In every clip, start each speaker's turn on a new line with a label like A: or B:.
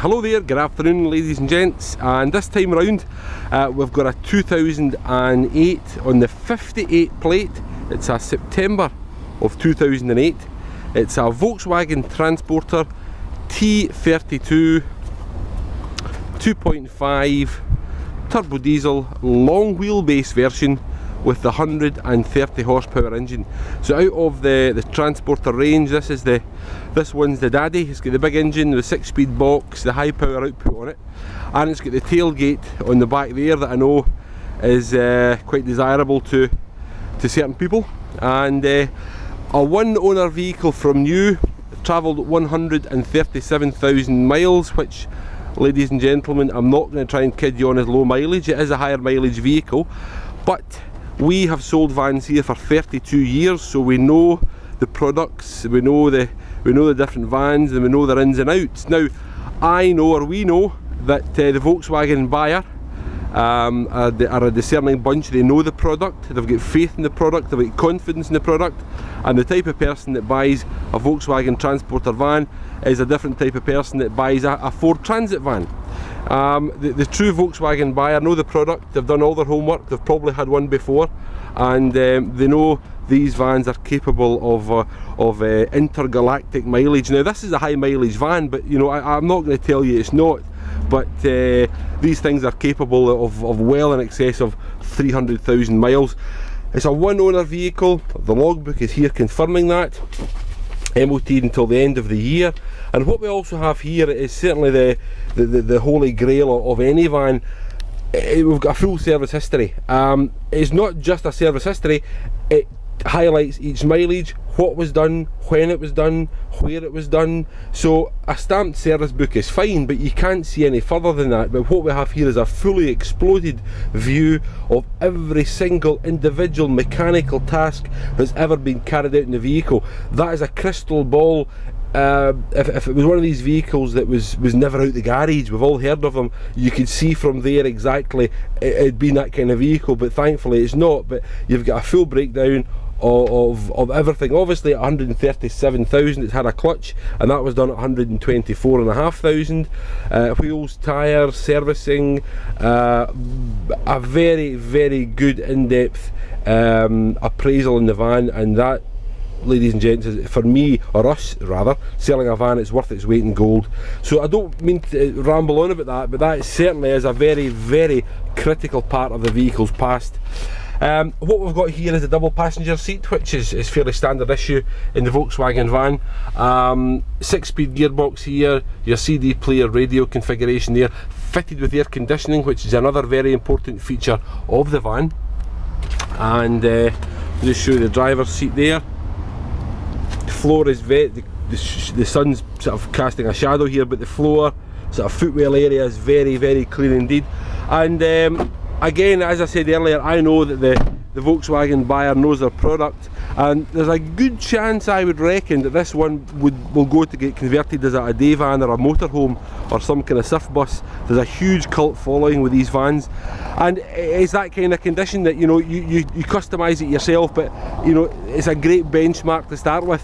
A: Hello there, good afternoon ladies and gents, and this time round we've got a 2008 on the 58 plate. It's a September of 2008. It's a Volkswagen Transporter T32 2.5 turbo diesel long wheelbase version with the 130 horsepower engine. So out of the Transporter range, this one's the daddy. It's got the big engine, the 6-speed box, the high power output on it, and it's got the tailgate on the back there that I know is quite desirable to certain people. And a one owner vehicle from new, travelled 137,000 miles, which, ladies and gentlemen, I'm not going to try and kid you on as low mileage. It is a higher mileage vehicle, but we have sold vans here for 32 years, so we know the products, we know the different vans, and we know their ins and outs. Now, I know, or we know, that the Volkswagen buyer are a discerning bunch. They know the product, they've got faith in the product, they've got confidence in the product, and the type of person that buys a Volkswagen Transporter van is a different type of person that buys a Ford Transit van. The true Volkswagen buyer know the product, they've done all their homework, they've probably had one before, and they know these vans are capable of intergalactic mileage. Now, this is a high mileage van, but you know, I'm not going to tell you it's not, but these things are capable of well in excess of 300,000 miles. It's a one owner vehicle, the logbook is here confirming that. MOT until the end of the year. And what we also have here is certainly the holy grail of any van. We've got a full service history. It's not just a service history, it highlights each mileage, what was done, when it was done, where it was done. So a stamped service book is fine, but you can't see any further than that. But what we have here is a fully exploded view of every single individual mechanical task that's ever been carried out in the vehicle. That is a crystal ball. If it was one of these vehicles that was never out the garage, we've all heard of them, you could see from there exactly it'd been that kind of vehicle, but thankfully it's not. But you've got a full breakdown of everything. Obviously at 137,000 it's had a clutch, and that was done at 124,500. Wheels, tyres, servicing, a very, very good in-depth appraisal in the van, and that, ladies and gents, is, for me, or us rather, selling a van, it's worth its weight in gold. So I don't mean to ramble on about that, but that certainly is a very, very critical part of the vehicle's past. What we've got here is a double passenger seat, which is fairly standard issue in the Volkswagen van. 6-speed gearbox here, your CD player radio configuration there, fitted with air conditioning, which is another very important feature of the van. And I'll just show you the driver's seat there. The floor is the sun's sort of casting a shadow here, but the floor, sort of footwell area, is very, very clean indeed. And again, as I said earlier, I know that the Volkswagen buyer knows their product, and there's a good chance, I would reckon, that this one will go to get converted as a day van or a motorhome or some kind of surf bus. There's a huge cult following with these vans, and it's that kind of condition that, you know, you customise it yourself, but you know, it's a great benchmark to start with.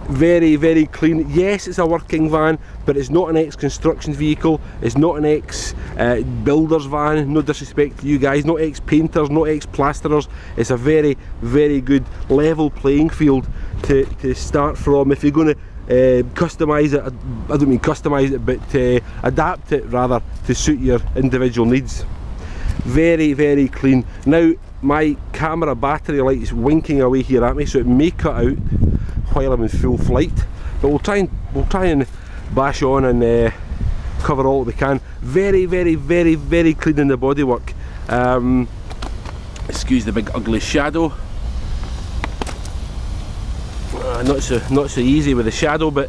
A: Very, very clean. Yes, it's a working van, but it's not an ex-construction vehicle, it's not an ex-builder's van, no disrespect to you guys, not ex-painters, not ex-plasterers. It's a very, very good level playing field to start from if you're going to customise it. I don't mean customise it, but adapt it rather to suit your individual needs. Very, very clean. Now, my camera battery light is winking away here at me, so it may cut out while I'm in full flight, but we'll try and bash on and cover all that we can. Very, very, very, very clean in the bodywork. Excuse the big ugly shadow. Not so easy with the shadow, but